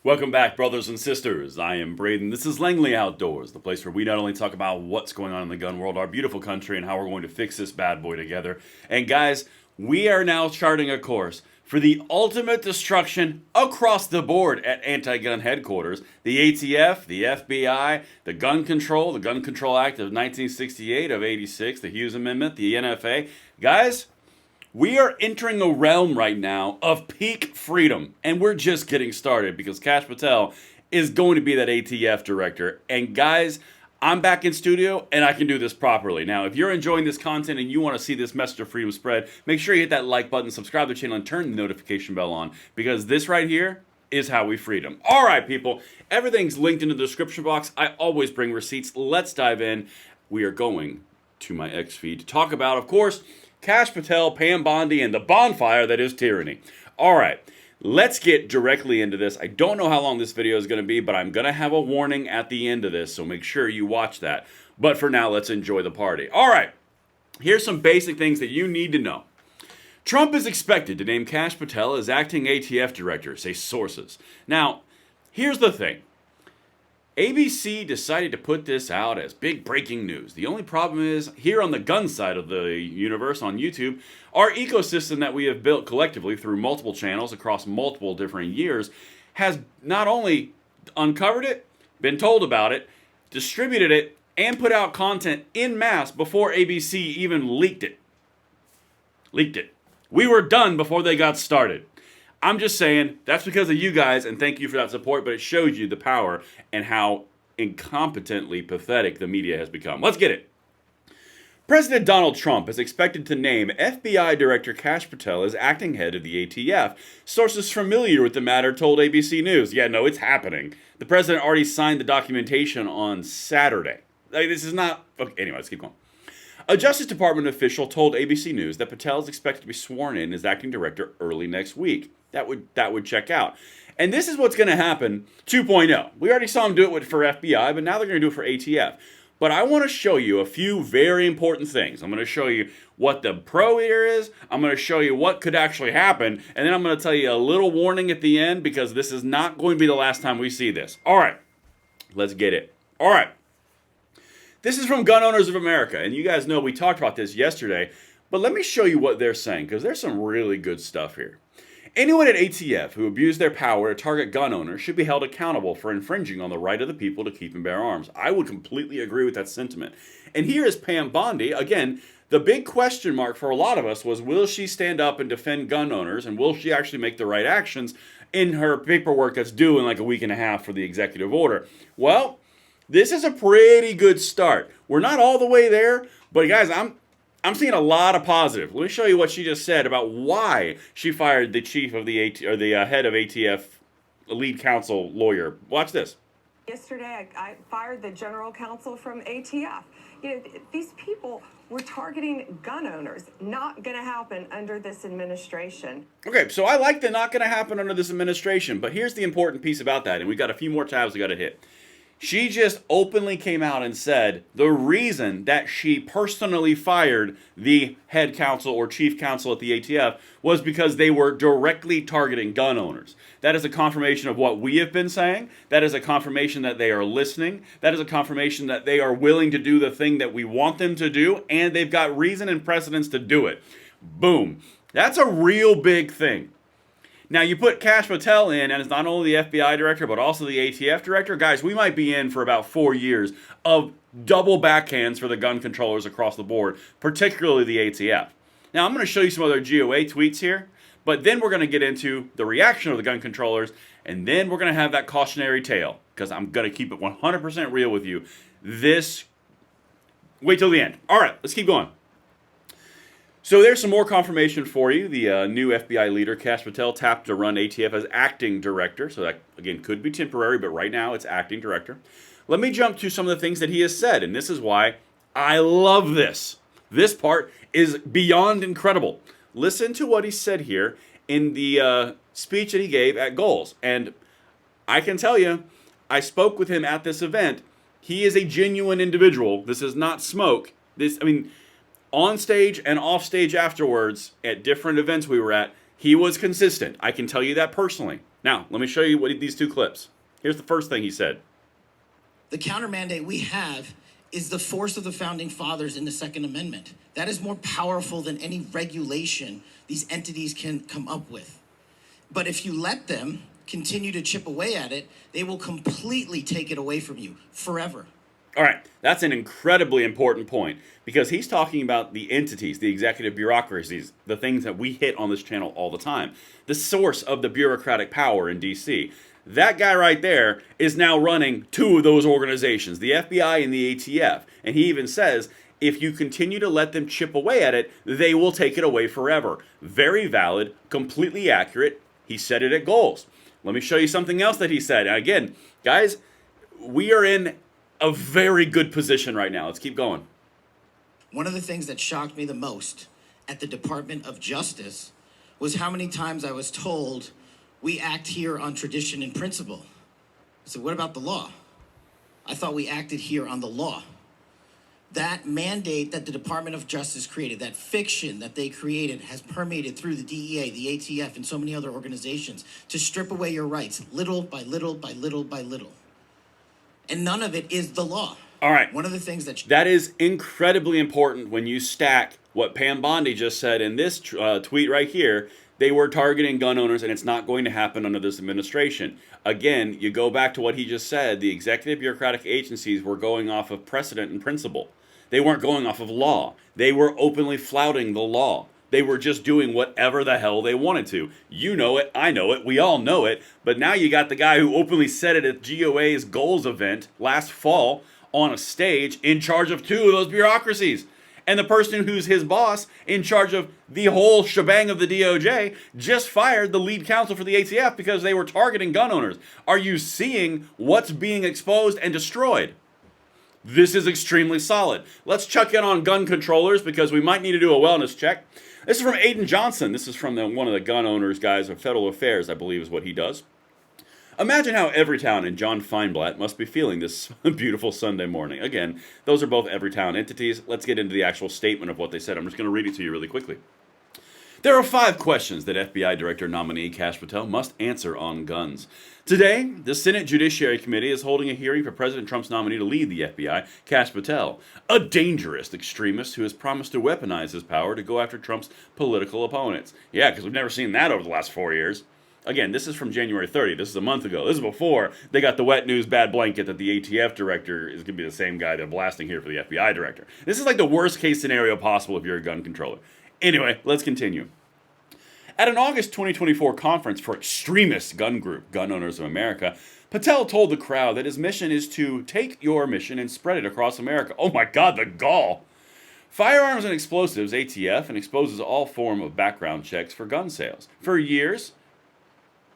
Welcome back, brothers and sisters. I am Braden. This is Langley Outdoors, the place where we not only talk about what's going on in the gun world, our beautiful country, and how we're going to fix this bad boy together. And guys, we are now charting a course for the ultimate destruction across the board at Antigun headquarters. The ATF, the FBI, the Gun Control Act of 1968 of 86, the Hughes Amendment, the NFA. Guys, we are entering a realm right now of peak freedom, and we're just getting started because Kash Patel is going to be that ATF director. And guys, I'm back in studio and I can do this properly. Now, if you're enjoying this content and you want to see this message of freedom spread, make sure you hit that like button, subscribe to the channel, and turn the notification bell on because this right here is how we freedom. All right, people, everything's linked in the description box. I always bring receipts. Let's dive in. We are going to my X feed to talk about, of course, Kash Patel, Pam Bondi, and the bonfire that is tyranny. All right, let's get directly into this. I don't know how long this video is going to be, but I'm going to have a warning at the end of this, so make sure you watch that. But for now, let's enjoy the party. All right, here's some basic things that you need to know. Trump is expected to name Kash Patel as acting ATF director, say sources. Now, here's the thing. ABC decided to put this out as big breaking news. The only problem is, here on the gun side of the universe on YouTube, our ecosystem that we have built collectively through multiple channels across multiple different years has not only uncovered it, been told about it, distributed it, and put out content en masse before ABC even leaked it. We were done before they got started. I'm just saying, that's because of you guys, and thank you for that support, but it shows you the power and how incompetently pathetic the media has become. Let's get it. President Donald Trump is expected to name FBI Director Kash Patel as acting head of the ATF. Sources familiar with the matter told ABC News. Yeah, no, it's happening. The president already signed the documentation on Saturday. This is not... Okay, anyway, let's keep going. A Justice Department official told ABC News that Patel is expected to be sworn in as acting director early next week. That would check out. And this is what's going to happen 2.0. We already saw him do it for FBI, but now they're going to do it for ATF. But I want to show you a few very important things. I'm going to show you what the pro here is. I'm going to show you what could actually happen. And then I'm going to tell you a little warning at the end because this is not going to be the last time we see this. All right, let's get it. All right. This is from Gun Owners of America. And you guys know we talked about this yesterday. But let me show you what they're saying because there's some really good stuff here. Anyone at ATF who abused their power to target gun owners should be held accountable for infringing on the right of the people to keep and bear arms. I would completely agree with that sentiment. And here is Pam Bondi. Again, the big question mark for a lot of us was, will she stand up and defend gun owners, and will she actually make the right actions in her paperwork that's due in like a week and a half for the executive order? Well, this is a pretty good start. We're not all the way there, but guys, I'm seeing a lot of positive. Let me show you what she just said about why she fired the chief of the head of ATF, lead counsel lawyer. Watch this. Yesterday, I fired the general counsel from ATF. You know, these people were targeting gun owners. Not going to happen under this administration. Okay, so I like the not going to happen under this administration, but here's the important piece about that, and we've got a few more tabs we got to hit. She just openly came out and said the reason that she personally fired the head counsel or chief counsel at the ATF was because they were directly targeting gun owners. That is a confirmation of what we have been saying. That is a confirmation that they are listening. That is a confirmation that they are willing to do the thing that we want them to do, and they've got reason and precedence to do it. Boom. That's a real big thing. Now, you put Kash Patel in, and it's not only the FBI director, but also the ATF director. Guys, we might be in for about 4 years of double backhands for the gun controllers across the board, particularly the ATF. Now, I'm going to show you some other GOA tweets here, but then we're going to get into the reaction of the gun controllers, and then we're going to have that cautionary tale, because I'm going to keep it 100% real with you. Wait till the end. All right, let's keep going. So there's some more confirmation for you. The new FBI leader, Kash Patel, tapped to run ATF as acting director. So that, again, could be temporary, but right now it's acting director. Let me jump to some of the things that he has said, and this is why I love this. This part is beyond incredible. Listen to what he said here in the speech that he gave at Goals. And I can tell you, I spoke with him at this event. He is a genuine individual. This is not smoke. On stage and off stage afterwards, at different events we were at, he was consistent. I can tell you that personally. Now, let me show you these two clips. Here's the first thing he said. The counter mandate we have is the force of the founding fathers in the Second Amendment. That is more powerful than any regulation these entities can come up with. But if you let them continue to chip away at it, they will completely take it away from you forever. All right, that's an incredibly important point because he's talking about the entities, the executive bureaucracies, the things that we hit on this channel all the time, the source of the bureaucratic power in D.C. That guy right there is now running two of those organizations, the FBI and the ATF. And he even says, if you continue to let them chip away at it, they will take it away forever. Very valid, completely accurate. He said it at goals. Let me show you something else that he said. And again, guys, we are in a very good position right now. Let's keep going. One of the things that shocked me the most at the Department of Justice was how many times I was told, we act here on tradition and principle. I said, what about the law? I thought we acted here on the law. That mandate that the Department of Justice created, that fiction that they created, has permeated through the DEA, the ATF, and so many other organizations to strip away your rights, little by little by little by little. And none of it is the law. All right. One of the things that is incredibly important when you stack what Pam Bondi just said in this tweet right here. They were targeting gun owners, and it's not going to happen under this administration. Again, you go back to what he just said. The executive bureaucratic agencies were going off of precedent and principle. They weren't going off of law. They were openly flouting the law. They were just doing whatever the hell they wanted to. You know it, I know it, we all know it. But now you got the guy who openly said it at GOA's goals event last fall on a stage in charge of two of those bureaucracies. And the person who's his boss in charge of the whole shebang of the DOJ just fired the lead counsel for the ATF because they were targeting gun owners. Are you seeing what's being exposed and destroyed? This is extremely solid. Let's check in on gun controllers because we might need to do a wellness check. This is from Aiden Johnson. This is from one of the gun owners guys of Federal Affairs, I believe is what he does. Imagine how Everytown and John Feinblatt must be feeling this beautiful Sunday morning. Again, those are both Everytown entities. Let's get into the actual statement of what they said. I'm just going to read it to you really quickly. There are 5 questions that FBI Director nominee Kash Patel must answer on guns. Today, the Senate Judiciary Committee is holding a hearing for President Trump's nominee to lead the FBI, Kash Patel, a dangerous extremist who has promised to weaponize his power to go after Trump's political opponents. Yeah, because we've never seen that over the last 4 years. Again, this is from January 30th. This is a month ago. This is before they got the wet news bad blanket that the ATF director is going to be the same guy they're blasting here for the FBI director. This is like the worst case scenario possible if you're a gun controller. Anyway, let's continue. At an August 2024 conference for extremist gun group, Gun Owners of America, Patel told the crowd that his mission is to take your mission and spread it across America. Oh my God, the gall! Firearms and Explosives, ATF, and exposes all form of background checks for gun sales. For years...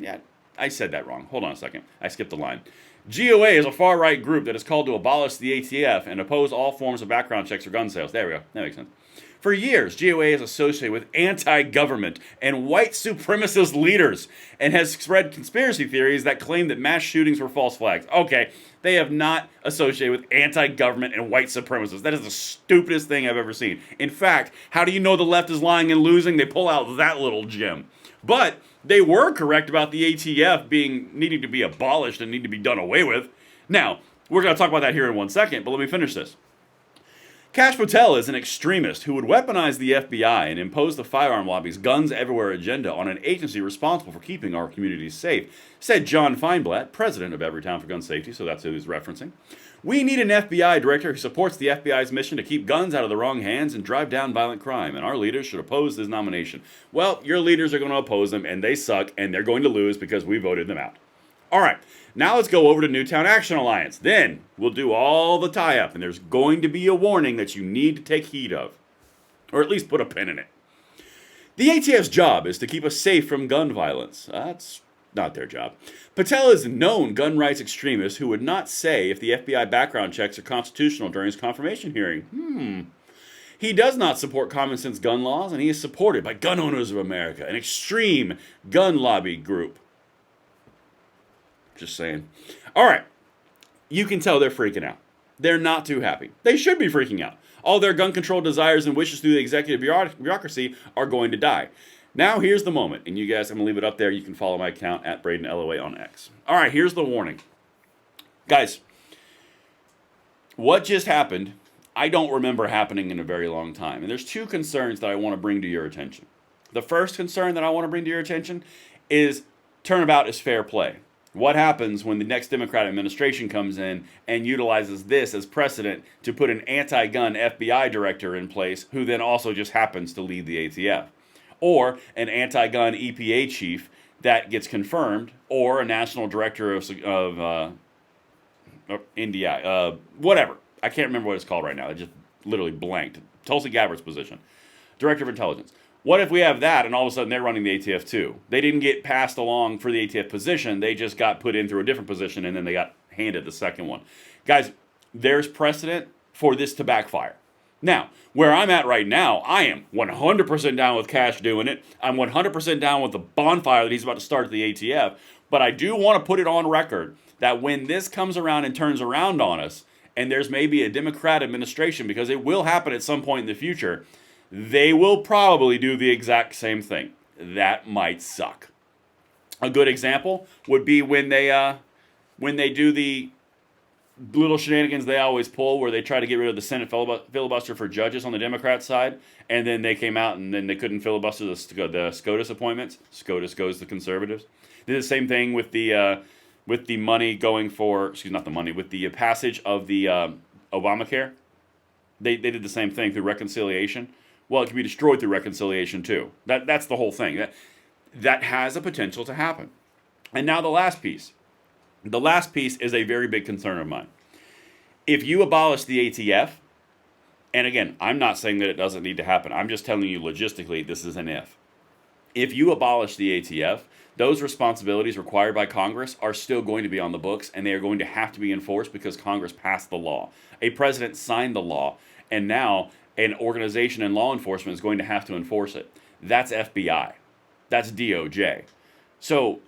Yeah, I said that wrong. Hold on a second. I skipped a line. GOA is a far-right group that is called to abolish the ATF and oppose all forms of background checks for gun sales. There we go. That makes sense. For years, GOA is associated with anti-government and white supremacist leaders and has spread conspiracy theories that claim that mass shootings were false flags. Okay, they have not associated with anti-government and white supremacists. That is the stupidest thing I've ever seen. In fact, how do you know the left is lying and losing? They pull out that little gem. But they were correct about the ATF needing to be abolished and need to be done away with. Now, we're going to talk about that here in 1 second, but let me finish this. Kash Patel is an extremist who would weaponize the FBI and impose the firearm lobby's guns everywhere agenda on an agency responsible for keeping our communities safe, said John Feinblatt, president of Everytown for Gun Safety, so that's who he's referencing. We need an FBI director who supports the FBI's mission to keep guns out of the wrong hands and drive down violent crime, and our leaders should oppose this nomination. Well, your leaders are going to oppose them, and they suck, and they're going to lose because we voted them out. All right, now let's go over to Newtown Action Alliance. Then we'll do all the tie-up, and there's going to be a warning that you need to take heed of, or at least put a pin in it. The ATF's job is to keep us safe from gun violence. That's not their job. Patel is a known gun rights extremist who would not say if the FBI background checks are constitutional during his confirmation hearing. He does not support common sense gun laws, and he is supported by Gun Owners of America, an extreme gun lobby group. Just saying. All right. You can tell they're freaking out. They're not too happy. They should be freaking out. All their gun control desires and wishes through the executive bureaucracy are going to die. Now here's the moment, and you guys, I'm going to leave it up there. You can follow my account at BradenLOA on X. All right, here's the warning. Guys, what just happened, I don't remember happening in a very long time. And there's two concerns that I want to bring to your attention. The first concern that I want to bring to your attention is turnabout is fair play. What happens when the next Democratic administration comes in and utilizes this as precedent to put an anti-gun FBI director in place who then also just happens to lead the ATF? Or an anti-gun EPA chief that gets confirmed, or a national director of India, whatever. I can't remember what it's called right now. It just literally blanked. Tulsi Gabbard's position. Director of Intelligence. What if we have that and all of a sudden they're running the ATF too? They didn't get passed along for the ATF position. They just got put in through a different position and then they got handed the second one. Guys, there's precedent for this to backfire. Now, where I'm at right now, I am 100% down with Kash doing it. I'm 100% down with the bonfire that he's about to start at the ATF. But I do want to put it on record that when this comes around and turns around on us, and there's maybe a Democrat administration, because it will happen at some point in the future, they will probably do the exact same thing. That might suck. A good example would be when they do the little shenanigans they always pull where they try to get rid of the Senate filibuster for judges on the Democrat side, and then they came out and then they couldn't filibuster the SCOTUS appointments. SCOTUS goes to the conservatives. They did the same thing with the money going for, with the passage of the Obamacare. They did the same thing through reconciliation. Well, it can be destroyed through reconciliation too. That's the whole thing. That has a potential to happen. And now the last piece. The last piece is a very big concern of mine. If you abolish the ATF, and again, I'm not saying that it doesn't need to happen. I'm just telling you logistically, this is an if. If you abolish the ATF, those responsibilities required by Congress are still going to be on the books, and they are going to have to be enforced because Congress passed the law. A president signed the law, and now an organization in law enforcement is going to have to enforce it. That's FBI. That's DOJ. So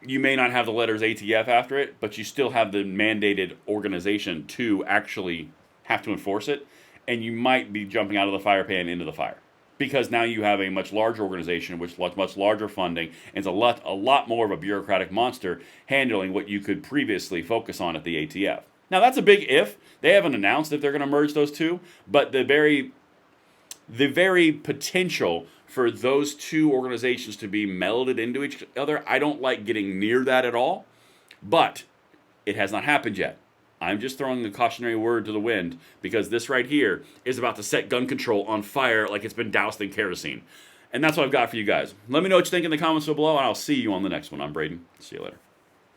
you may not have the letters ATF after it, but you still have the mandated organization to actually have to enforce it, and you might be jumping out of the fire pan into the fire. Because now you have a much larger organization with much larger funding, and it's a lot more of a bureaucratic monster handling what you could previously focus on at the ATF. Now that's a big if. They haven't announced if they're going to merge those two, but the very potential for those two organizations to be melded into each other, I don't like getting near that at all, but it has not happened yet. I'm just throwing a cautionary word to the wind because this right here is about to set gun control on fire like it's been doused in kerosene. And that's what I've got for you guys. Let me know what you think in the comments below, and I'll see you on the next one. I'm Braden. See you later.